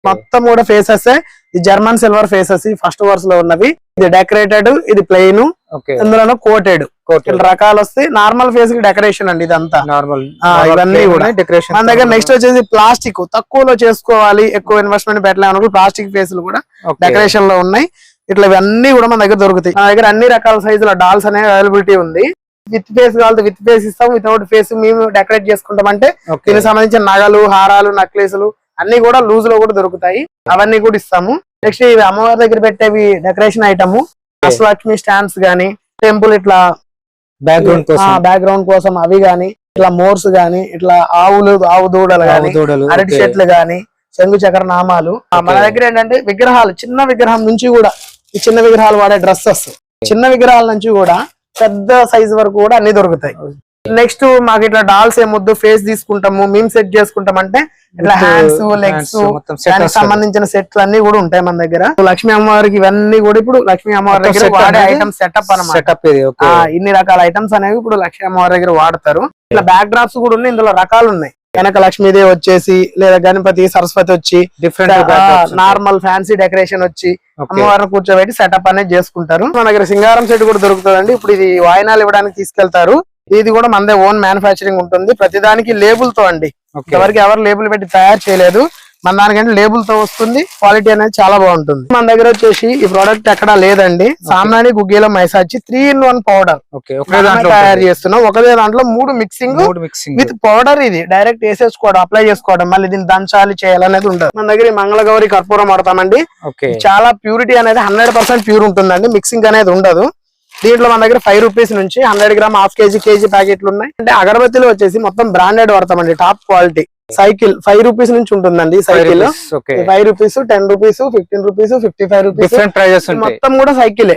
మొత్తం కూడా ఫేసెస్ ఈ German silver faces first verse లో ఉన్నవి. ఇది డెకరేటెడ్, ఇది ప్లెయిన్, ఇందులో కోటెడ్ రకాలు వస్తాయి. నార్మల్ ఫేస్ కి డెకరేషన్ అండి ఇదంతా. ఇవన్నీ కూడా డెకరేషన్. మన దగ్గర నెక్స్ట్ వచ్చేసి ప్లాస్టిక్ తక్కువలో చేసుకోవాలి, ఎక్కువ ఇన్వెస్ట్మెంట్ పెట్టాలన్నప్పుడు ప్లాస్టిక్ ఫేస్లు కూడా డెకరేషన్ లో ఉన్నాయి. ఇట్లా ఇవన్నీ కూడా మన దగ్గర దొరుకుతాయి. మన దగ్గర అన్ని రకాల సైజుల డాల్స్ అనే అవైలబిలిటీ ఉంది. విత్ ఫేస్ కావాలి విత్ ఫేస్ ఇస్తాం, వితౌట్ ఫేస్ మేము డెకరేట్ చేసుకుంటాం. అంటే దీనికి సంబంధించిన నగలు, హారాలు, నక్లెస్లు అన్ని కూడా లూజ్ లో కూడా దొరుకుతాయి. అవన్నీ కూడా ఇస్తాము. నెక్స్ట్ ఇవి అమ్మవారి దగ్గర పెట్టేవి డెకరేషన్ ఐటమ్, లక్ష్మి స్టాండ్స్ గానీ, టెంపుల్ ఇట్లా బ్యాక్గ్రౌండ్ కోసం అవి గానీ, ఇట్లా మోర్స్ గానీ, ఇట్లా ఆవు దూడలు గానీ, అరటి చెట్లు గానీ, శంగు చక్ర నామాలు. మన దగ్గర ఏంటంటే విగ్రహాలు, చిన్న విగ్రహం నుంచి కూడా ఈ చిన్న విగ్రహాలు వాడే డ్రెస్సెస్, చిన్న విగ్రహాల నుంచి కూడా పెద్ద సైజ్ వరకు కూడా అన్ని దొరుకుతాయి. నెక్స్ట్ మాకు ఇట్లా డాల్స్ ఏమొద్దు, ఫేస్ తీసుకుంటాము, మేము సెట్ చేసుకుంటాం అంటే ఇట్లా హ్యాండ్స్, లెగ్స్ దానికి సంబంధించిన సెట్లు అన్ని కూడా ఉంటాయి మన దగ్గర. లక్ష్మీ అమ్మవారికి ఇవన్నీ కూడా ఇప్పుడు లక్ష్మీ అమ్మవారి దగ్గర వాడే ఐటమ్స్ సెటప్ అన్నమాట. ఇన్ని రకాల ఐటమ్స్ అనేవి ఇప్పుడు లక్ష్మీ అమ్మవారి దగ్గర వాడతారు. ఇట్లా బ్యాక్ డ్రాప్స్ కూడా ఉన్నాయి, ఇందులో రకాలు ఉన్నాయి. వెనక లక్ష్మీదేవి వచ్చేసి, లేదా గణపతి, సరస్వతి వచ్చి, డిఫరెంట్ నార్మల్ ఫ్యాన్సీ డెకరేషన్ వచ్చి అమ్మవారిని కూర్చోబెట్టి సెటప్ అనేది చేసుకుంటారు. మన దగ్గర సింగారం సెట్ కూడా దొరుకుతుందండి. ఇప్పుడు ఇది వాయినాలు ఇవ్వడానికి తీసుకెళ్తారు. ఇది కూడా మనదే ఓన్ మ్యానుఫ్యాక్చరింగ్ ఉంటుంది. ప్రతిదానికి లేబుల్ తో అండి, ఎవరికి ఎవరు లేబుల్ పెట్టి తయారు చేయలేదు. మన దానికంటే లేబుల్ తో వస్తుంది. క్వాలిటీ అనేది చాలా బాగుంటుంది. మన దగ్గర వచ్చేసి ఈ ప్రోడక్ట్ ఎక్కడా లేదండి. సామ్రాణి, గుగ్గిలం, మైసాచి 3-in-1 పౌడర్ తయారు చేస్తున్నాం. ఒకదే దాంట్లో 3 మిక్సింగ్ విత్ పౌడర్. ఇది డైరెక్ట్ వేసేసుకోవడం, అప్లై చేసుకోవడం, మళ్ళీ దీన్ని దంచాలి చేయాలనేది ఉండదు. మన దగ్గర మంగళగౌరి కర్పూరం వాడతామండి. చాలా ప్యూరిటీ అనేది 100% ప్యూర్ ఉంటుందండి. మిక్సింగ్ అనేది ఉండదు. దీంట్లో మన దగ్గర 5 రూపీస్ నుంచి 100 గ్రామ్, హాఫ్ కేజీ, కేజీ ప్యాకెట్లు ఉన్నాయి. అంటే అగరబత్తిలో వచ్చేసి మొత్తం బ్రాండెడ్ వాడతామండి, టాప్ క్వాలిటీ. సైకిల్ 5 రూపీస్ నుంచి ఉంటుందండి. Cycle 5 rupees, 10 rupees, 15 rupees, 55 rupees మొత్తం కూడా సైకిలే.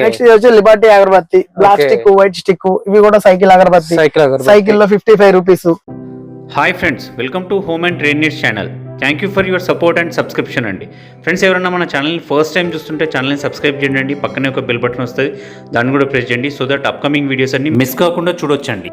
నెక్స్ట్ వచ్చి Liberty agarbatti, black stick, white stick, ఇవి కూడా సైకిల్ అగరబత్తి. సైకిల్ లో 55 rupees. Hi friends, welcome to home and trade needs channel. Thank you for your support and subscription అండి. ఫ్రెండ్స్, ఎవరైనా మన ఛానల్ని ఫస్ట్ టైం చూస్తుంటే ఛానల్ని సబ్స్క్రైబ్ చేయండి. పక్కనే ఒక బెల్ బటన్ వస్తుంది, దాన్ని కూడా ప్రెస్ చేయండి. సో దట్ అప్కమింగ్ వీడియోస్ అన్ని మిస్ కాకుండా చూడొచ్చండి.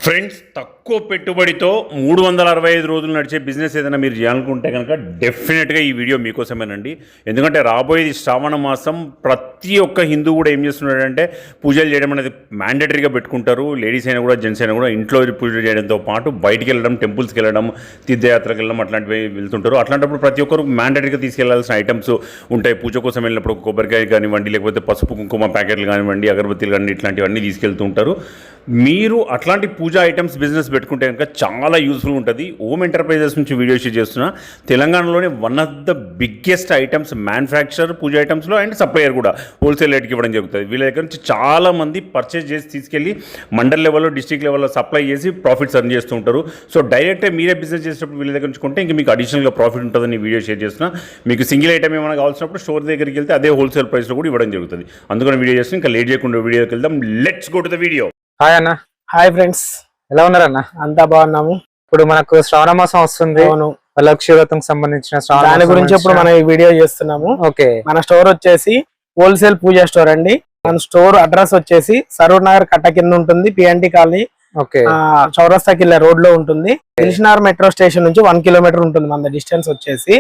ఫ్రెండ్స్, తక్కువ పెట్టుబడితో 365 రోజులు నడిచే బిజినెస్ ఏదైనా మీరు చేయాలనుకుంటే కనుక డెఫినెట్గా ఈ వీడియో మీకోసమేనండి. ఎందుకంటే రాబోయేది శ్రావణ మాసం. ప్రతి ఒక్క హిందూ కూడా ఏం చేస్తున్నాడంటే పూజలు చేయడం అనేది మ్యాండేటరీగా పెట్టుకుంటారు. లేడీస్ అయినా కూడా, జెంట్స్ అయినా కూడా ఇంట్లో పూజలు చేయడంతో పాటు బయటికి వెళ్ళడం, టెంపుల్స్కి వెళ్ళడం, తీర్థయాత్రకు వెళ్ళడం, అట్లాంటివి వెళ్తుంటారు. అట్లాంటప్పుడు ప్రతి ఒక్కరు మ్యాండేటరీగా తీసుకెళ్లాల్సిన ఐటమ్స్ ఉంటాయి. పూజ కోసం వెళ్ళినప్పుడు కొబ్బరికాయ కానివ్వండి, లేకపోతే పసుపు కుంకుమ ప్యాకెట్లు కానివ్వండి, అగరబత్తీలు కానీ ఇట్లాంటివన్నీ తీసుకెళ్తూ ఉంటారు. మీరు అట్లాంటి పూజా ఐటమ్స్ బిజినెస్ పెట్టుకుంటే కనుక చాలా యూస్ఫుల్ ఉంటుంది. ఓమ్ ఎంటర్ప్రైజెస్ నుంచి వీడియో షేర్ చేస్తున్నా. తెలంగాణలోనే one of the biggest items manufacturer puja ఐటమ్స్లో అండ్ సప్లయర్ కూడా హోల్సేల్ రేట్కి ఇవ్వడం జరుగుతుంది. వీళ్ళ దగ్గర నుంచి చాలామంది పర్చేస్ చేసి తీసుకెళ్ళి మండల్ లెవెల్లో, డిస్ట్రిక్ట్ లెవెల్లో సప్లై చేసి ప్రాఫిట్స్ అర్న్ చేస్తూ ఉంటారు. సో డైరెక్ట్గా మీరే బిజినెస్ చేసేటప్పుడు వీళ్ళ దగ్గర నుంచి కొంటే ఇంకా మీకు అడిషనల్గా ప్రాఫిట్ ఉంటుందని వీడియో షేర్ చేస్తున్నా. మీకు సింగిల్ ఐటమ్ ఏమైనా కావాల్సినప్పుడు స్టోర్ దగ్గరికి వెళ్తే అదే హోల్సేల్ ప్రైస్లో కూడా ఇవ్వడం జరుగుతుంది. అందుకని వీడియో చేస్తాం. ఇంకా లేట్ చేయకుండా వీడియోకి వెళ్దాం. Let's go to the video. Hi అన్న. హాయ్ ఫ్రెండ్స్, ఎలా ఉన్నారన్న? అంతా బాగున్నాము. ఇప్పుడు మనకు శ్రావణ మాసం వస్తుంది. లక్ష్మీ వ్రతం సంబంధించిన దాని గురించి ఇప్పుడు మనం ఈ వీడియో చేస్తున్నాము. ఓకే, మన స్టోర్ వచ్చేసి హోల్సేల్ పూజా స్టోర్ అండి. మన స్టోర్ అడ్రస్ వచ్చేసి సరూర్ నగర్ కట్ట కింద ఉంటుంది, పిఎన్టీ కాలనీ, చౌరస్తా కిల్లా రోడ్ లో ఉంటుంది. దిల్షుఖ్నగర్ మెట్రో స్టేషన్ నుంచి 1 కిలోమీటర్ ఉంటుంది మన డిస్టెన్స్ వచ్చేసి.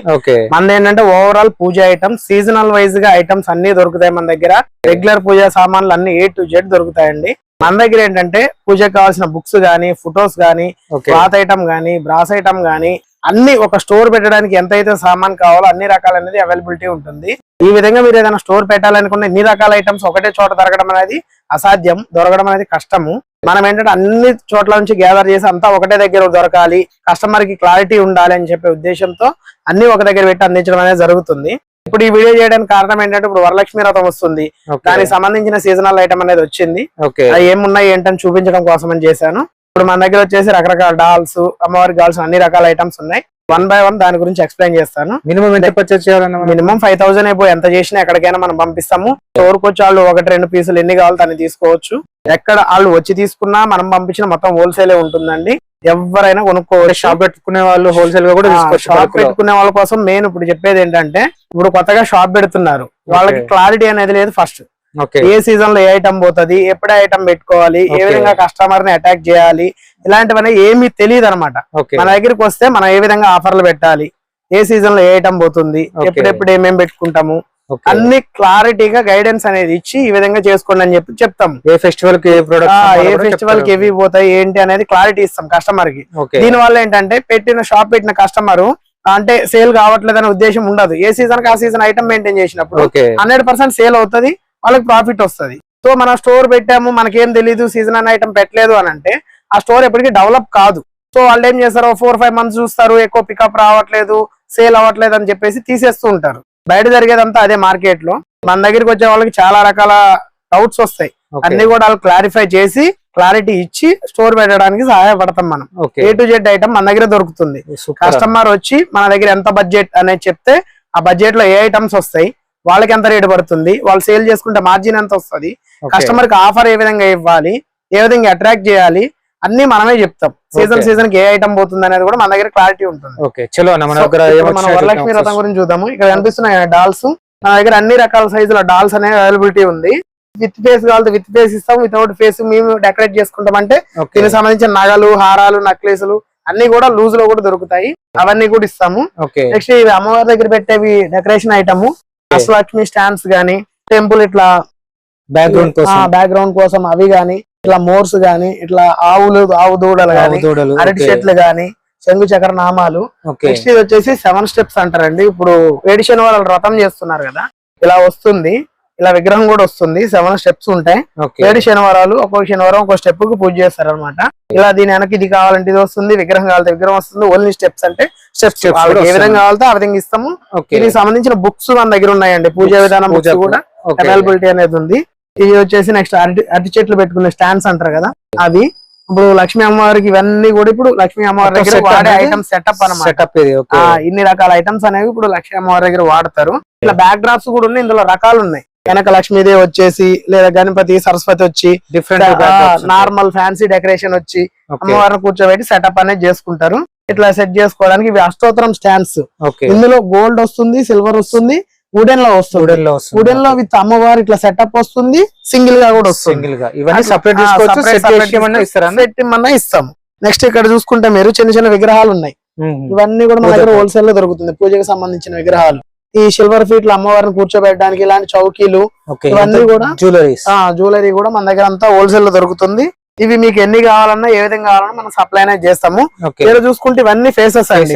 మన ఏంటంటే ఓవరాల్ పూజ ఐటమ్స్, సీజనల్ వైజ్ గా ఐటమ్స్ అన్ని దొరుకుతాయి మన దగ్గర. రెగ్యులర్ పూజా సామాన్లు అన్ని A to Z దొరుకుతాయండి. మన దగ్గర ఏంటంటే పూజకు కావాల్సిన బుక్స్ గానీ, ఫొటోస్ గానీ, క్లాత్ ఐటమ్ గానీ, బ్రాస్ ఐటమ్ గానీ అన్ని ఒక స్టోర్ పెట్టడానికి ఎంతైతే సామాన్ కావాలో అన్ని రకాల అనేది అవైలబిలిటీ ఉంటుంది. ఈ విధంగా మీరు ఏదైనా స్టోర్ పెట్టాలనుకున్న ఇన్ని రకాల ఐటమ్స్ ఒకటే చోట దొరకడం అనేది అసాధ్యం, దొరకడం అనేది కష్టము. మనం ఏంటంటే అన్ని చోట్ల నుంచి గ్యాదర్ చేసి అంతా ఒకటే దగ్గర దొరకాలి, కస్టమర్ కి క్లారిటీ ఉండాలి అని చెప్పే ఉద్దేశంతో అన్ని ఒక దగ్గర పెట్టి అందించడం అనేది జరుగుతుంది. ఇప్పుడు ఈ వీడియో చేయడానికి కారణం ఏంటంటే ఇప్పుడు వరలక్ష్మి వ్రతం వస్తుంది, దానికి సంబంధించిన సీజనల్ ఐటమ్ అనేది వచ్చింది. ఏమున్నాయి ఏంటని చూపించడం కోసం అని చేశాను. ఇప్పుడు మన దగ్గర వచ్చేసి రకరకాల డాల్స్, అమ్మవారికి కావాల్సిన అన్ని రకాల ఐటమ్స్ ఉన్నాయి. 1 by 1 దాని గురించి ఎక్స్ప్లెయిన్ చేస్తాను. మినిమం ఎంత పర్చేస్ చేయాలన్నా? మినిమం 5,000 అయిపోయి ఎంత చేసినా ఎక్కడికైనా మనం పంపిస్తాము. స్టోర్కి వచ్చి వాళ్ళు 1-2 పీసులు ఎన్ని కావాలో దాన్ని తీసుకోవచ్చు. ఎక్కడ వాళ్ళు వచ్చి తీసుకున్నా మనం పంపించిన మొత్తం హోల్సేలే ఉంటుందండి. ఎవరైనా కొనుక్కోవచ్చు. షాప్ పెట్టుకునే వాళ్ళు హోల్సేల్ గా కూడా తీసుకోవచ్చు. షాప్ పెట్టుకునే వాళ్ళ కోసం మెయిన్ ఇప్పుడు చెప్పేది ఏంటంటే, ఇప్పుడు కొత్తగా షాప్ పెడుతున్నారు, వాళ్ళకి క్లారిటీ అనేది లేదు. ఫస్ట్ ఏ సీజన్ లో ఏ ఐటమ్ పోతుంది, ఎప్పుడే ఐటమ్ పెట్టుకోవాలి, ఏ విధంగా కస్టమర్ ని అటాక్ చేయాలి, ఇలాంటివన్నీ ఏమీ తెలియదు అనమాట. మన దగ్గరికి వస్తే మనం ఏ విధంగా ఆఫర్లు పెట్టాలి, ఏ సీజన్ లో ఏ ఐటమ్ పోతుంది, ఎప్పుడెప్పుడు ఏమేమి పెట్టుకుంటాము అన్ని క్లారిటీగా గైడెన్స్ అనేది ఇచ్చి ఈ విధంగా చేసుకోండి అని చెప్పి చెప్తాము. ఏ ఫెస్టివల్ కి ఏ ఫెస్టివల్ కి ఏవి పోతాయి ఏంటి అనేది క్లారిటీ ఇస్తాం కస్టమర్ కి. దీని వల్ల ఏంటంటే షాప్ పెట్టిన కస్టమర్ అంటే సేల్ కావట్లేదనే ఉద్దేశం ఉండదు. ఏ సీజన్ కి ఆ సీజన్ ఐటమ్ మెయింటైన్ చేసినప్పుడు 100% సేల్ అవుతుంది, వాళ్ళకి ప్రాఫిట్ వస్తుంది. సో మనం స్టోర్ పెట్టాము, మనకేం తెలియదు సీజన్ అనే ఐటమ్ పెట్టలేదు అని అంటే ఆ స్టోర్ ఎప్పటికీ డెవలప్ కాదు. సో వాళ్ళు ఏం చేస్తారు, 4-5 months చూస్తారు, ఎక్కువ పికప్ రావట్లేదు, సేల్ అవ్వట్లేదు అని చెప్పేసి తీసేస్తూ ఉంటారు. బయట జరిగేదంతా అదే మార్కెట్ లో. మన దగ్గరికి వచ్చే వాళ్ళకి చాలా రకాల డౌట్స్ వస్తాయి, అన్ని కూడా వాళ్ళు క్లారిఫై చేసి క్లారిటీ ఇచ్చి స్టోర్ పెట్టడానికి సహాయపడతాం మనం. A to Z ఐటమ్ మన దగ్గర దొరుకుతుంది. కస్టమర్ వచ్చి మన దగ్గర ఎంత బడ్జెట్ అనేది చెప్తే ఆ బడ్జెట్ లో ఏ ఐటమ్స్ వస్తాయి, వాళ్ళకి ఎంత రేటు పడుతుంది, వాళ్ళు సేల్ చేసుకుంటే మార్జిన్ ఎంత వస్తుంది, కస్టమర్ కి ఆఫర్ ఏ విధంగా ఇవ్వాలి, ఏ విధంగా అట్రాక్ట్ చేయాలి అన్ని మనమే చెప్తాం. సీజన్ కి ఏ ఐటమ్ పోతుంది అనేది కూడా మన దగ్గర క్లారిటీ ఉంటుంది. మనం వరలక్ష్మి రథం గురించి చూద్దాము. ఇక్కడ కనిపిస్తున్నాయి డాల్స్. మన దగ్గర అన్ని రకాల సైజుల డాల్స్ అనే అవైలబిలిటీ ఉంది. విత్ ఫేస్ కావాలి విత్ ఫేస్ ఇస్తాం, వితౌట్ ఫేస్ మేము డెకరేట్ చేసుకుంటాం. అంటే దీనికి సంబంధించిన నగలు, హారాలు, నక్లెస్లు అన్ని కూడా లూజ్ లో కూడా దొరుకుతాయి, అవన్నీ కూడా ఇస్తాము. నెక్స్ట్ ఇవి అమ్మవారి దగ్గర పెట్టేవి డెకరేషన్ ఐటమ్, అష్టలక్ష్మి స్టాండ్స్ గానీ, టెంపుల్ ఇట్లా బ్యాక్గ్రౌండ్ కోసం అవి గానీ, ఇట్లా మోర్స్ గానీ, ఇట్లా ఆవు దూడలు గానీ, అరటి చెట్లు గానీ, శంగు చక్ర నామాలు. నెక్స్ట్ ఇది వచ్చేసి 7 steps అంటారండి. ఇప్పుడు ఏడిషన్ వాళ్ళు వ్రతం చేస్తున్నారు కదా, ఇలా వస్తుంది, ఇలా విగ్రహం కూడా వస్తుంది. 7 steps ఉంటాయి. 7 శనివారాలు ఒక్కొక్క శనివారం ఒక్కొక్క స్టెప్ కు పూజ చేస్తారు అనమాట. ఇలా దీని వెనక్కి ఇది కావాలంటే ఇది వస్తుంది, విగ్రహం కావాలంటే విగ్రహం వస్తుంది. ఓన్లీ స్టెప్స్ అంటే స్టెప్స్ ఏ విధంగా కావాలంటే ఆ విధంగా ఇస్తాము. దీనికి సంబంధించిన బుక్స్ మన దగ్గర ఉన్నాయండి, పూజా విధానం బుక్స్ కూడా అవైలబిలిటీ అనేది ఉంది. ఇది వచ్చేసి నెక్స్ట్ అరటి చెట్లు పెట్టుకునే స్టాండ్స్ అంటారు కదా, అవి ఇప్పుడు లక్ష్మీ అమ్మవారికి ఇవన్నీ కూడా ఇప్పుడు లక్ష్మీ అమ్మవారి దగ్గర వాడే ఐటమ్స్ సెటప్ అన్నమాట. ఇన్ని రకాల ఐటమ్స్ అనేవి ఇప్పుడు లక్ష్మీ అమ్మవారి దగ్గర వాడతారు. ఇట్లా బ్యాక్ డ్రాప్స్ కూడా ఉన్నాయి, ఇందులో రకాలు ఉన్నాయి. వెనక లక్ష్మీదేవి వచ్చేసి, లేదా గణపతి, సరస్వతి వచ్చి, నార్మల్ ఫ్యాన్సీ డెకరేషన్ వచ్చి అమ్మవారిని కూర్చోబెట్టి సెటప్ అనేది చేసుకుంటారు. ఇట్లా సెట్ చేసుకోవడానికి ఇవి అష్టోత్తరం స్టాండ్స్. ఇందులో గోల్డ్ వస్తుంది, సిల్వర్ వస్తుంది, వుడెన్ లో వస్తుంది. వుడెన్ లో విత్ అమ్మవారు ఇట్లా సెటప్ వస్తుంది, సింగిల్ గా కూడా వస్తుంది. ఇస్తాం. నెక్స్ట్ ఇక్కడ చూసుకుంటే మీరు చిన్న చిన్న విగ్రహాలు ఉన్నాయి. ఇవన్నీ కూడా మన దగ్గర హోల్సేల్ లో దొరుకుతుంది, పూజకి సంబంధించిన విగ్రహాలు. ఈ సిల్వర్ ఫీట్లు అమ్మవారిని కూర్చోబెట్టడానికి ఇలాంటి చౌకీలు, ఇవన్నీ కూడా జ్యువెలరీ కూడా మన దగ్గర అంతా హోల్సేల్ లో దొరుకుతుంది. ఇవి మీకు ఎన్ని కావాలన్నా ఏ విధంగా కావాలన్నా మనం సప్లై అనేది చేస్తాము. ఇక్కడ చూసుకుంటే ఇవన్నీ ఫేసెస్ అండి,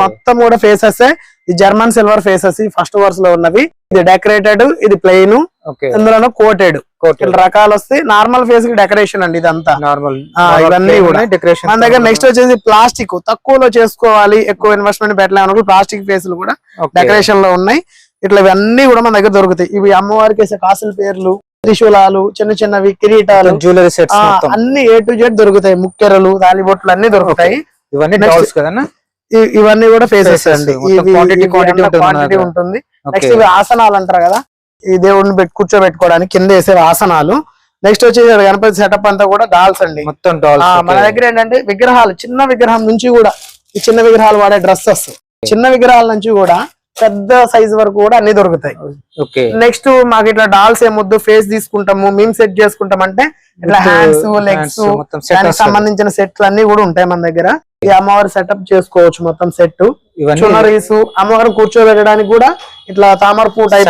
మొత్తం కూడా ఫేసెస్. ఈ German silver faces first verse లో ఉన్నవి. ఇది డెకరేటెడ్, ఇది ప్లెయిన్, ఇందులో కోటెడ్ రకాలు వస్తాయి. నార్మల్ ఫేస్ కి డెకరేషన్ అండి ఇదంతా. ఇవన్నీ కూడా డెకరేషన్ మన దగ్గర. నెక్స్ట్ వచ్చేసి ప్లాస్టిక్ తక్కువలో చేసుకోవాలి, ఎక్కువ ఇన్వెస్ట్మెంట్ పెట్టాలి, ప్లాస్టిక్ ఫేసులు కూడా డెకరేషన్ లో ఉన్నాయి. ఇట్లా ఇవన్నీ కూడా మన దగ్గర దొరుకుతాయి. ఇవి అమ్మవారికి వేసే కాసుల పేర్లు, త్రిశూలాలు, చిన్న చిన్నవి కిరీటాలు, జ్యువెలరీ సెట్స్ అన్ని A to Z దొరుకుతాయి. ముక్కెరలు, తాలిబొట్లు అన్ని దొరుకుతాయి. ఇవన్నీ కూడా ఫేసెస్ అండి, క్వాంటిటీ ఉంటుంది. నెక్స్ట్ ఇవి ఆసనాలు అంటారు కదా, ఈ దేవుడిని కూర్చోబెట్టుకోవడానికి కింద వేసే ఆసనాలు. నెక్స్ట్ వచ్చి గణపతి సెటప్ అంతా కూడా డాల్స్ అండి, మొత్తం డాల్స్. మన దగ్గర ఏంటంటే విగ్రహాలు, చిన్న విగ్రహం నుంచి కూడా, ఈ చిన్న విగ్రహాలు వాడే డ్రెస్సెస్, చిన్న విగ్రహాల నుంచి కూడా పెద్ద సైజ్ వరకు కూడా అన్ని దొరుకుతాయి. నెక్స్ట్ మాకు ఇట్లా డాల్స్ ఏమొద్దు, ఫేస్ తీసుకుంటాము, మేము సెట్ చేసుకుంటాం అంటే ఇట్లా హ్యాండ్స్, లెగ్స్ దానికి సంబంధించిన సెట్లు అన్ని కూడా ఉంటాయి మన దగ్గర. ఈ అమ్మవారి సెటప్ చేసుకోవచ్చు మొత్తం సెట్. చునరీస్, అమ్మవారు కూర్చోబెట్టడానికి కూడా ఇట్లా తామర పూ టైప్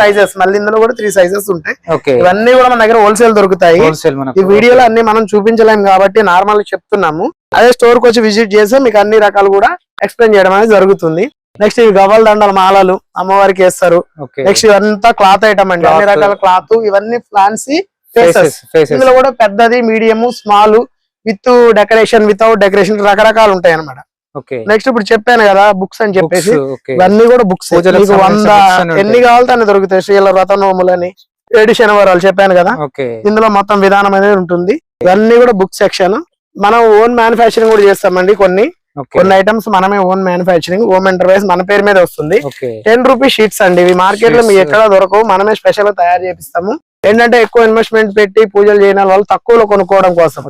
సైజెస్, మళ్ళీ ఇందులో కూడా 3 sizes ఉంటాయి. ఇవన్నీ కూడా మన దగ్గర హోల్సేల్ దొరుకుతాయి. ఈ వీడియోలో అన్ని మనం చూపించలేము కాబట్టి నార్మల్ చెప్తున్నాము. అదే స్టోర్ కి వచ్చి విజిట్ చేస్తే మీకు అన్ని రకాలు కూడా ఎక్స్ప్లెయిన్ చేయడం అనేది జరుగుతుంది. నెక్స్ట్ ఇవి గవ్వల దండల మాలలు అమ్మవారికి వేస్తారు. నెక్స్ట్ ఇవంతా క్లాత్ ఐటమ్ అండి, అన్ని రకాల క్లాత్. ఇవన్నీ ఫ్లాన్సీ ఫేసెస్. ఇందులో కూడా పెద్దది, medium, small, with decoration, without decoration రకరకాలు ఉంటాయి అనమాట. నెక్స్ట్ ఇప్పుడు చెప్పాను కదా బుక్స్ అని చెప్పేసి, ఇవన్నీ కూడా బుక్స్. 100 ఎన్ని కావాలంటే అన్ని దొరుకుతాయి. శ్రీల వ్రత నోములని, 7 శనివారాలు చెప్పాను కదా, ఇందులో మొత్తం విధానం అనేది ఉంటుంది. ఇవన్నీ కూడా బుక్ సెక్షన్. మనం ఓన్ మ్యానుఫ్యాక్చరింగ్ కూడా చేస్తామండి. కొన్ని ఐటమ్స్ మనమే ఓన్ మ్యానుఫ్యాక్చరింగ్, ఓన్ ఎంటర్ప్రైజ్, మన పేరు మీద వస్తుంది. 10 రూపీస్ షీట్స్ అండి. ఇవి మార్కెట్ లో మీకు ఎక్కడ దొరకవు, మనమే స్పెషల్ గా తయారు చేపిస్తాము. ఏంటంటే ఎక్కువ ఇన్వెస్ట్మెంట్ పెట్టి పూజలు చేయని వాళ్ళు తక్కువలో కొనుక్కోవడం కోసం.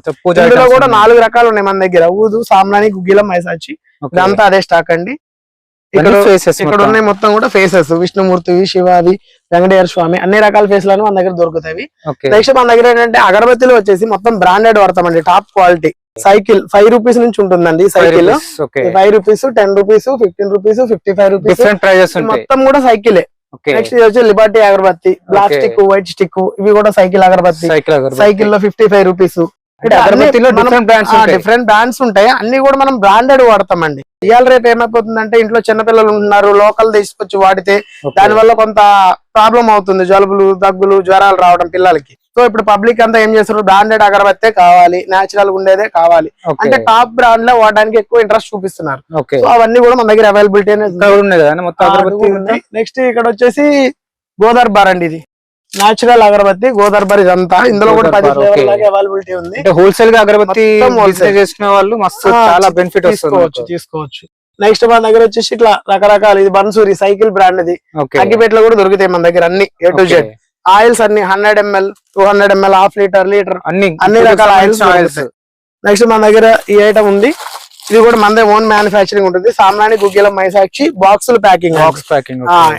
ఇందులో కూడా 4 రకాలు ఉన్నాయి మన దగ్గర, ఊదు, సామ్రాణి, గుగ్గిలం, మైసాచి, ఇదంతా అదే స్టాక్ అండి. ఇక్కడ ఉన్నాయి మొత్తం కూడా ఫేసెస్, విష్ణుమూర్తివి, శివావి, వెంకటేశ్వర స్వామి, అన్ని రకాల ఫేస్లను మన దగ్గర దొరుకుతాయి. నెక్స్ట్ మన దగ్గర ఏంటంటే అగరబత్తిలో వచ్చేసి మొత్తం బ్రాండెడ్ వాడతామండి, టాప్ క్వాలిటీ. సైకిల్ 5 రూపీస్ నుంచి ఉంటుందండి. Cycle okay 5 rupees, 10 rupees, 15 rupees, 55 rupees, different prices ఉంటాయి. మొత్తం కూడా సైకిలే. ఓకే నెక్స్ట్ ఇది వచ్చి Liberty agarbatti, black stick, white stick, ఇవి కూడా సైకిల్ అగరబత్తి. సైకిల్ లో 55 రూపీస్. అగరబత్తిలో డిఫరెంట్ బ్రాండ్స్ ఉంటాయి. అన్ని కూడా మనం బ్రాండెడ్ వాడతామండి. ఇవాళ రేపు ఏమైపోతుందంటే ఇంట్లో చిన్నపిల్లలు ఉన్నారు, లోకల్ తీసుకొచ్చి వాడితే దాని వల్ల కొంత ప్రాబ్లం అవుతుంది, జలుబులు, దగ్గులు, జ్వరాలు రావడం పిల్లలకి. సో ఇప్పుడు పబ్లిక్ అంతా ఏం చేస్తారు, బ్రాండెడ్ అగరబత్తే కావాలి, నేచురల్ ఉండేదే కావాలి అంటే టాప్ బ్రాండ్ లో వాడడానికి ఎక్కువ ఇంట్రెస్ట్ చూపిస్తున్నారు. సో అవన్నీ కూడా మన దగ్గర అవైలబిలిటీ అనేది. నెక్స్ట్ ఇక్కడ వచ్చేసి గోదర్బార్ అండి. ఇది నేచురల్ అగరబత్తి గోదర్బార్. ఇదంతా ఇందులో కూడా 10 ఫ్లేవర్ల అవైలబిలిటీ ఉంది. హోల్సేల్ గా అగరబత్తి చేసిన వాళ్ళు మస్తు చాలా బెనిఫిట్ తీసుకోవచ్చు. నెక్స్ట్ మన దగ్గర వచ్చేసి ఇట్లా రకరకాల, ఇది బన్సూరి సైకిల్ బ్రాండ్. ఇది అగ్గిపేటలో కూడా దొరుకుతాయి మన దగ్గర అన్ని A to Z. ఆయిల్స్ అన్ని 100 ml, 200 ml, half litre, litre అన్ని రకాల ఆయిల్స్. నెక్స్ట్ మన దగ్గర ఈ ఐటమ్ ఉంది. ఇది కూడా మన ఓన్ మ్యానుఫ్యాక్చరింగ్ ఉంటుంది. సామ్రాణి, గుగ్గిలం, మైసాక్షి బాక్సులు ప్యాకింగ్.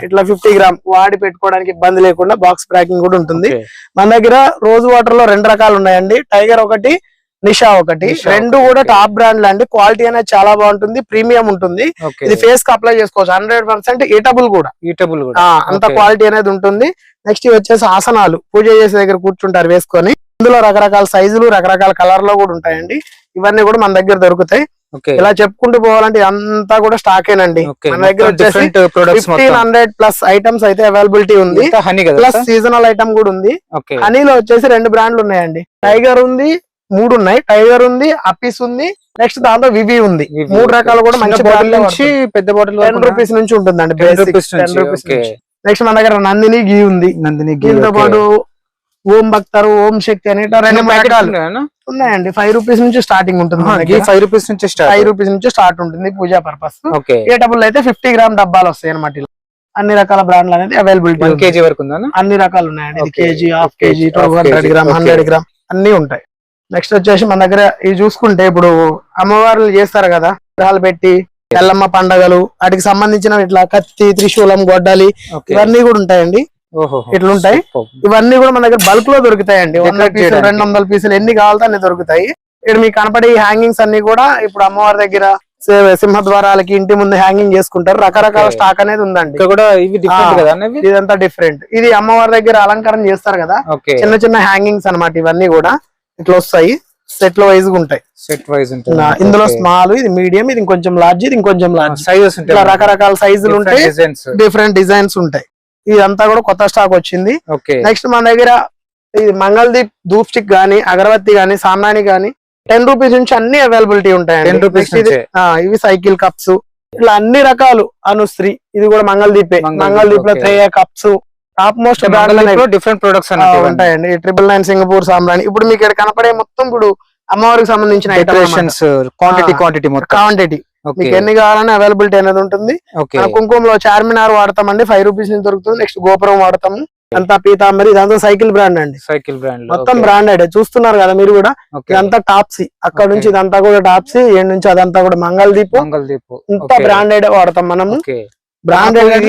ఇట్లా 50 గ్రామ్ వాడి పెట్టుకోవడానికి ఇబ్బంది లేకుండా బాక్స్ ప్యాకింగ్ కూడా ఉంటుంది. మన దగ్గర రోజ్ వాటర్ లో 2 రకాలు ఉన్నాయండి. టైగర్ ఒకటి, నిషా ఒకటి. రెండు కూడా టాప్ బ్రాండ్ అండి. క్వాలిటీ అనేది చాలా బాగుంటుంది, ప్రీమియం ఉంటుంది. ఇది ఫేస్ కి అప్లై చేసుకోవచ్చు. 100% ఈటబుల్ కూడా. అంత క్వాలిటీ అనేది ఉంటుంది. నెక్స్ట్ వచ్చేసి ఆసనాలు, పూజ చేసే దగ్గర కూర్చుంటారు వేసుకొని. ఇందులో రకరకాల సైజులు, రకరకాల కలర్ లో కూడా ఉంటాయండి. ఇవన్నీ కూడా మన దగ్గర దొరుకుతాయి. ఇలా చెప్పుకుంటూ పోవాలంటే అంతా కూడా స్టాక్ ఏనండి. మన దగ్గర వచ్చేసి 1500 ప్లస్ ఐటమ్స్ అయితే అవైలబిలిటీ ఉంది. ప్లస్ సీజనల్ ఐటమ్ కూడా ఉంది. హనీలో వచ్చేసి 2 బ్రాండ్లు ఉన్నాయండి. టైగర్ ఉంది, 3 ఉన్నాయి. టైగర్ ఉంది, అప్పీస్ ఉంది, నెక్స్ట్ దాంట్లో వివి ఉంది. 3 రకాలు కూడా మంచి బాటిల్ నుంచి పెద్ద బాటిల్ 10 రూపీస్ నుంచి ఉంటుందండి. 10 రూపీస్. నెక్స్ట్ మన దగ్గర నందిని గీ ఉంది. దీంతో పాటు ఓం భక్తరు, ఓం శక్తి అనేట 2 రకాలు ఉన్నాయండి. 5 రూపీస్ నుంచి స్టార్టింగ్ ఉంటుంది. 5 రూపీస్ నుంచి స్టార్ట్ ఉంటుంది పూజా పర్పస్. ఏటబుల్ అయితే 50 గ్రామ్ డబ్బాలు వస్తాయి అనమాట. అన్ని రకాల బ్రాండ్లు అనేది అవైలబిలిటీ. 1 kg వరకు ఉందా? అన్ని రకాలు ఉన్నాయండి. KG, half KG, 200 gram, 100 gram అన్ని ఉంటాయి. నెక్స్ట్ వచ్చేసి మన దగ్గర ఇవి చూసుకుంటే ఇప్పుడు అమ్మవార్లు చేస్తారు కదా, విగ్రహాలు పెట్టి ఎల్లమ్మ పండగలు, వాటికి సంబంధించిన ఇట్లా కత్తి, త్రిశూలం, గొడ్డలి ఇవన్నీ కూడా ఉంటాయండి. ఇట్లుంటాయి. ఇవన్నీ కూడా మన దగ్గర బల్క్ లో దొరుకుతాయండి. 100 పీసులు, 200 పీసులు ఎన్ని కావాలో అన్ని దొరుకుతాయి. ఇక్కడ మీకు కనపడే హ్యాంగింగ్స్ అన్ని కూడా ఇప్పుడు అమ్మవారి దగ్గర సింహద్వారాలకి ఇంటి ముందు హ్యాంగింగ్ చేసుకుంటారు. రకరకాల స్టాక్ అనేది ఉందండి. ఇదంతా డిఫరెంట్. ఇది అమ్మవారి దగ్గర అలంకరణ చేస్తారు కదా, చిన్న చిన్న హ్యాంగింగ్స్ అన్నమాట. ఇవన్నీ కూడా ఇట్లా వస్తాయి, సెట్ వైజ్ గా ఉంటాయి. ఇందులో స్మాల్, ఇది మీడియం, ఇది ఇంకొంచెం లార్జ్, ఇది ఇంకొంచెం లార్జ్. ఇట్లా రకరకాల సైజులు ఉంటాయి, డిఫరెంట్ డిజైన్స్ ఉంటాయి. ఇదంతా కూడా కొత్త స్టాక్ వచ్చింది. నెక్స్ట్ మన దగ్గర ఇది మంగళదీప్ ధూప్ స్టిక్ గానీ, అగరబత్తి గానీ, సామ్రాణి గానీ 10 రూపీస్ నుంచి అన్ని అవైలబిలిటీ ఉంటాయండి. ఇవి సైకిల్ కప్స్, ఇట్లా అన్ని రకాలు. అనుశ్రీ, ఇది కూడా మంగళదీపే. మంగళదీప్ లో 3 cups top most different products ఉంటాయండి. 999 సింగపూర్ సామ్రాణి. ఇప్పుడు మీకు ఇక్కడ కనపడే మొత్తం ఇప్పుడు అమ్మవారికి సంబంధించిన క్వాంటిటీ మీకు ఎన్ని కావాలని అవైలబిలిటీ అనేది ఉంటుంది. కుంకుమలో చార్మినార్ వాడతామండి, 5 రూపీస్ నుంచి దొరుకుతుంది. నెక్స్ట్ గోపురం వాడతాము. అంతా పీతాంబరి, ఇదంతా సైకిల్ బ్రాండ్ అండి. మొత్తం బ్రాండెడ్ చూస్తున్నారు కదా మీరు కూడా. ఇదంతా టాప్సీ, అక్కడ నుంచి ఇదంతా కూడా టాప్సీ, ఏడు నుంచి అదంతా కూడా మంగళదీప్. ఇంత బ్రాండెడ్ వాడతాం మనము. బ్రాండెడ్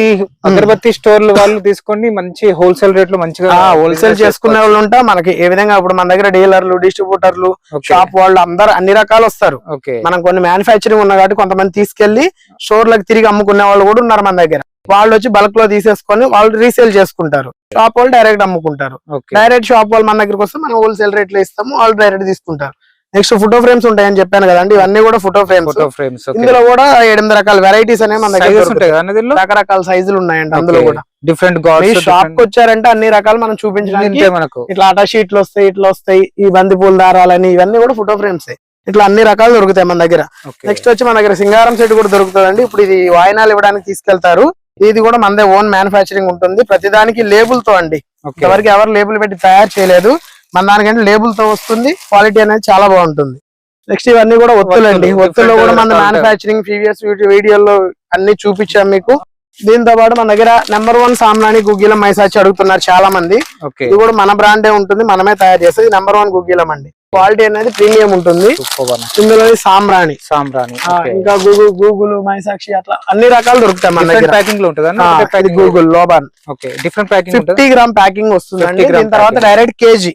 అగరబత్తి స్టోర్లు వాళ్ళు తీసుకొని మంచి హోల్సేల్ రేట్ లో మంచిగా హోల్సేల్ చేసుకునే వాళ్ళు ఉంటా. మనకి ఏ విధంగా ఇప్పుడు మన దగ్గర డీలర్లు, డిస్ట్రిబ్యూటర్లు, షాప్ వాళ్ళు అందరు అన్ని రకాలు వస్తారు. మనం కొన్ని మ్యానుఫ్యాక్చరింగ్ ఉన్నా కాబట్టి కొంతమంది తీసుకెళ్లి స్టోర్లకు తిరిగి అమ్ముకునే వాళ్ళు కూడా ఉన్నారు మన దగ్గర. వాళ్ళు వచ్చి బల్క్ లో తీసేసుకొని వాళ్ళు రీసేల్ చేసుకుంటారు. షాప్ వాళ్ళు డైరెక్ట్ అమ్ముకుంటారు. డైరెక్ట్ షాప్ వాళ్ళు మన దగ్గరకు వస్తే మనం హోల్సేల్ రేట్ లో ఇస్తాము, వాళ్ళు డైరెక్ట్ తీసుకుంటారు. నెక్స్ట్ ఫోటో ఫ్రేమ్స్ ఉంటాయని చెప్పాను కదండి, ఇవన్నీ కూడా ఫోటో ఫ్రేమ్స్. ఇందులో కూడా 8 రకాల వెరైటీస్ అనేవి మన దగ్గర ఉంటాయి. రకరకాల సైజులు ఉన్నాయండి. అందులో కూడా డిఫరెంట్ షాప్ కి వచ్చారంటే అన్ని రకాలు మనం చూపించడానికి మనకు ఇట్లా ఆటా షీట్లు వస్తాయి, ఇట్లా వస్తాయి. ఈ బంతిపూల దారాలని ఇవన్నీ కూడా ఫోటో ఫ్రేమ్స్. ఇట్లా అన్ని రకాలు దొరుకుతాయి మన దగ్గర. నెక్స్ట్ వచ్చి మన దగ్గర సింగారం సెట్ కూడా దొరుకుతుందండి. ఇప్పుడు ఇది వాయినాలు ఇవ్వడానికి తీసుకెళ్తారు. ఇది కూడా మనదే ఓన్ మ్యానుఫ్యాక్చరింగ్ ఉంటుంది. ప్రతిదానికి లేబుల్ తో అండి. ఇంతవరకు ఎవరు లేబుల్ పెట్టి తయారు చేయలేదు. మన దానికంటే లేబుల్ తో వస్తుంది. క్వాలిటీ అనేది చాలా బాగుంటుంది. నెక్స్ట్ ఇవన్నీ కూడా ఒత్తులండి. ఒత్తుల్లో కూడా మన మ్యానుఫ్యాక్చరింగ్ ప్రీవియస్ వీడియోలో అన్ని చూపించాం మీకు. దీంతో పాటు మన దగ్గర నెంబర్ 1 సామ్రాణి, గుగ్గిలం, మైసాచి అడుగుతున్నారు చాలా మంది. ఇది కూడా మన బ్రాండే ఉంటుంది, మనమే తయారు చేసేది. నెంబర్ 1 గుగ్గిలం అండి. క్వాలిటీ అనేది ప్రీమియం ఉంటుంది. ఇందులో సామ్రాణి, ఇంకా గూగుల్, మైసాక్షి అట్లా అన్ని రకాలు దొరుకుతాయి మన దగ్గర. ప్యాకింగ్ లో ఉంటుంది. గూగుల్ లోబాన్ డిఫరెంట్ ప్యాకింగ్ 50 గ్రామ్ ప్యాకింగ్ వస్తుంది. దీని తర్వాత డైరెక్ట్ కేజీ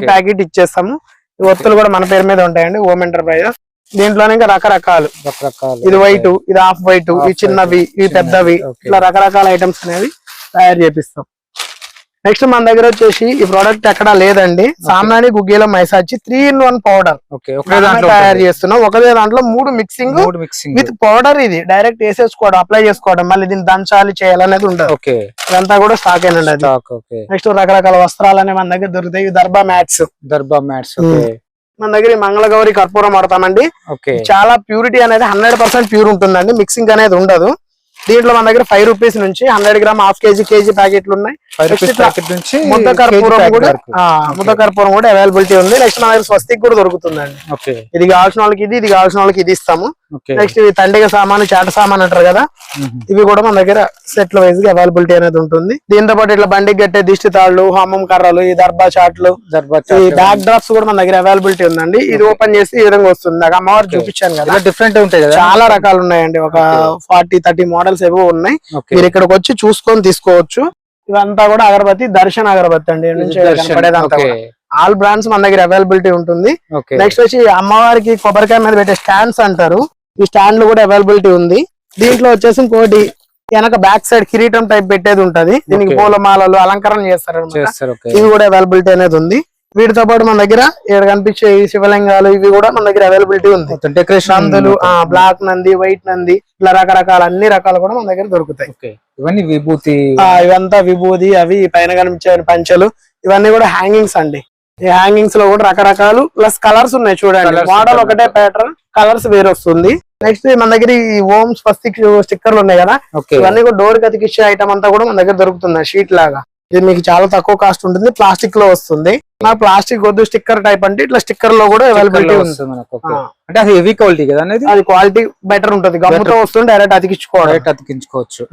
ప్యాకెట్ ఇచ్చేస్తాము. ఈ ఒత్తులు కూడా మన పేరు మీద ఉంటాయండి, హోమ్ ఎంటర్ప్రైజెస్. దీంట్లోనే ఇంకా రకరకాలు, ఇది వైట్, ఇది హాఫ్ వైట్, ఇవి చిన్నవి, ఇవి పెద్దవి, ఇట్లా రకరకాల ఐటమ్స్ అనేవి తయారు చేపిస్తాం. నెక్స్ట్ మన దగ్గర వచ్చేసి ఈ ప్రోడక్ట్ ఎక్కడా లేదండి, సామ్రాణి గుగ్గిలో మైసాచి 3-in-1 పౌడర్ తయారు చేస్తున్నాం. ఒకదే దాంట్లో 3 మిక్సింగ్ విత్ పౌడర్. ఇది డైరెక్ట్ వేసేసుకోవడం, అప్లై చేసుకోవడం, మళ్ళీ దీన్ని దంచాలి చేయాలనేది ఉండదు. ఇదంతా కూడా స్టాక్ ఏనండి అది. నెక్స్ట్ రకరకాల వస్త్రాలు అనేవి మన దగ్గర దొరుకుతాయి. దర్బా మ్యాట్స్ మన దగ్గర ఈ మంగళగౌరి కర్పూరం వాడతామండి. చాలా ప్యూరిటీ అనేది 100% ప్యూర్ ఉంటుందండి, మిక్సింగ్ అనేది ఉండదు. దీంట్లో మన దగ్గర 5 రూపీస్ నుంచి 100 గ్రామ్, హాఫ్ కేజీ ప్యాకెట్లు ఉన్నాయి. ముద్ద కర్పూరం కూడా అవైలబిలిటీ ఉంది. నెక్స్ట్ మన దగ్గర స్వస్తిక్ కూడా దొరుకుతుందండి. ఇది కావాల్సిన వాళ్ళకి ఇది కావాల్సిన వాళ్ళకి ఇది ఇస్తాము. నెక్స్ట్ ఇవి తండిగ సామాను, చాట సామాన్ అంటారు కదా, ఇవి కూడా మన దగ్గర సెట్ల వైజ్ గా అవైలబిలిటీ అనేది ఉంటుంది. దీంతో పాటు ఇట్లా బండికి కట్టే దిష్టి తాళ్లు, హోమం కర్రలు, ఈ దర్బా చాట్లు, ఈ బ్యాక్ డ్రాప్స్ కూడా మన దగ్గర అవైలబిలిటీ ఉందండి. ఇది ఓపెన్ చేసి ఈ విధంగా వస్తుంది. నాకు అమ్మవారు చూపించాను కదా, డిఫరెంట్ ఉంటాయి కదా, చాలా రకాలు ఉన్నాయండి. ఒక 40-30 మోడల్స్ ఏవో ఉన్నాయి. మీరు ఇక్కడికి వచ్చి చూసుకొని తీసుకోవచ్చు. ఇవంతా కూడా అగరబత్తి, దర్శన్ అగరబత్తి అండి. ఆల్ బ్రాండ్స్ మన దగ్గర అవైలబిలిటీ ఉంటుంది. నెక్స్ట్ వచ్చి అమ్మవారికి కొబ్బరికాయ మీద పెట్టే స్టాండ్స్ అంటారు, ఈ స్టాండ్లు కూడా అవైలబిలిటీ ఉంది. దీంట్లో వచ్చేసి ఇంకోటి వెనక బ్యాక్ సైడ్ కిరీటం టైప్ పెట్టేది ఉంటది, దీనికి పూలమాలలు అలంకరణ చేస్తారు. ఇవి కూడా అవైలబిలిటీ అనేది ఉంది. వీటితో పాటు మన దగ్గర ఇక్కడ కనిపించే ఈ శివలింగాలు, ఇవి కూడా మన దగ్గర అవైలబిలిటీ ఉంది. నందులు, బ్లాక్ నంది, వైట్ నంది, ఇట్లా రకరకాల అన్ని రకాలు కూడా మన దగ్గర దొరుకుతాయి. ఇవన్నీ విభూతి, ఇవంతా విభూతి. అవి పైన కనిపించే పంచలు, ఇవన్నీ కూడా హ్యాంగింగ్స్ అండి. ఈ హ్యాంగింగ్స్ లో కూడా రకరకాలు ప్లస్ కలర్స్ ఉన్నాయి. చూడండి, మోడల్ ఒకటే ప్యాటర్న్, కలర్స్ వేరే వస్తుంది. నెక్స్ట్ మన దగ్గర ఈ ఓం స్వస్తిక్ స్టిక్కర్లు ఉన్నాయి కదా, ఇవన్నీ కూడా డోర్ కి అతికిచ్చే ఐటమ్ అంతా కూడా మన దగ్గర దొరుకుతుంది షీట్ లాగా. ఇది మీకు చాలా తక్కువ కాస్ట్ ఉంటుంది, ప్లాస్టిక్ లో వస్తుంది. నాకు ప్లాస్టిక్ వద్దు, స్టిక్కర్ టైప్ అంటే ఇట్లా స్టిక్కర్ లో కూడా అవైలబిలిటీ ఉంది. అంటే అది హెవీ క్వాలిటీ కదా, అది క్వాలిటీ బెటర్ ఉంటుంది. గమ్ముతో వస్తుంది, డైరెక్ట్ అతికించుకోవచ్చు.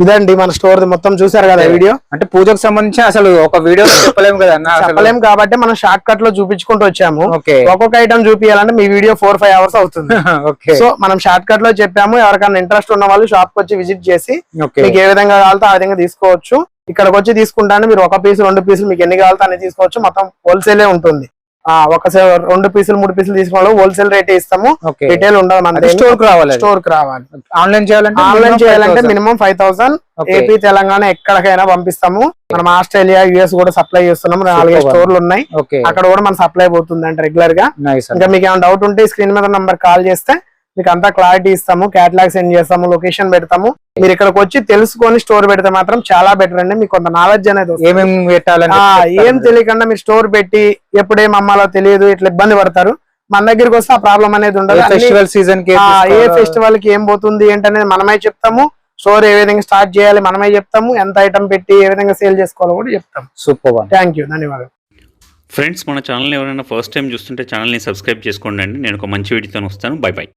ఇదండి మన స్టోర్ మొత్తం. చూసారు కదా వీడియో. అంటే పూజకు సంబంధించి అసలు ఒక వీడియో చెప్పలేము కదా, చెప్పలేము కాబట్టి మనం షార్ట్ కట్ లో చూపించుకుంటూ వచ్చాము. ఒక్కొక్క ఐటమ్ చూపించాలంటే మీ వీడియో 4-5 hours అవుతుంది. సో మనం షార్ట్ కట్ లో చెప్పాము. ఎవరికైనా ఇంట్రెస్ట్ ఉన్న వాళ్ళు షాప్ కి వచ్చి విజిట్ చేసి మీకు ఏ విధంగా కావాలో ఆ విధంగా తీసుకోవచ్చు. ఇక్కడికి వచ్చి తీసుకుంటాను, మీరు 1 పీస్ 2 పీసులు మీకు ఎన్ని కావాలో అన్ని తీసుకోవచ్చు. మొత్తం హోల్సేలే ఉంటుంది. 2 పీసులు 3 పీసులు తీసుకోవాలి, హోల్సేల్ రేట్ ఇస్తాము, రిటైల్ ఉండదు. మన స్టోర్ కి రావాలి. ఆన్లైన్ చేయాలంటే మినిమం 5000. ఏపీ తెలంగాణ ఎక్కడికైనా పంపిస్తాము. మనం ఆస్ట్రేలియా, యుఎస్ కూడా సప్లై చేస్తున్నాము. 4 స్టోర్లు ఉన్నాయి, అక్కడ కూడా మన సప్లై పోతుంది అంటే రెగ్యులర్ గా. ఇంకా మీకు ఏమైనా డౌట్ ఉంటే స్క్రీన్ మీద నంబర్ కాల్ చేస్తే మీకు అంతా క్లారిటీ ఇస్తాము, క్యాటలాగ్ సెండ్ చేస్తాము, లొకేషన్ పెడతాము. మీరు ఇక్కడికి వచ్చి తెలుసుకొని స్టోర్ పెడితే మాత్రం చాలా బెటర్ అండి. మీకు కొంత నాలెడ్జ్ అనేది ఏమేమి పెట్టాలని ఏం తెలియకుండా మీరు స్టోర్ పెట్టి ఎప్పుడేం అమ్మాలో తెలియదు, ఇట్లా ఇబ్బంది పడతారు. మన దగ్గరికి వస్తే ఆ ప్రాబ్లం అనేది ఉండదు. ఫెస్టివల్ సీజన్ కి ఏ ఫెస్టివల్ కి ఏం పోతుంది ఏంటనేది మనమే చెప్తాము. స్టోర్ ఏ విధంగా స్టార్ట్ చేయాలి మనమే చెప్తాము. ఎంత ఐటమ్ పెట్టి ఏ విధంగా సేల్ చేసుకోవాలో కూడా చెప్తాం. సూపర్, థ్యాంక్ యూ, ధన్యవాదాలు. ఫ్రెండ్స్, మన ఛానల్ ఎవరైనా ఫస్ట్ టైం చూస్తుంటే ఛానల్ని సబ్స్క్రైబ్ చేసుకోండి. నేను ఒక మంచి వీడియోతో వస్తాను. By by.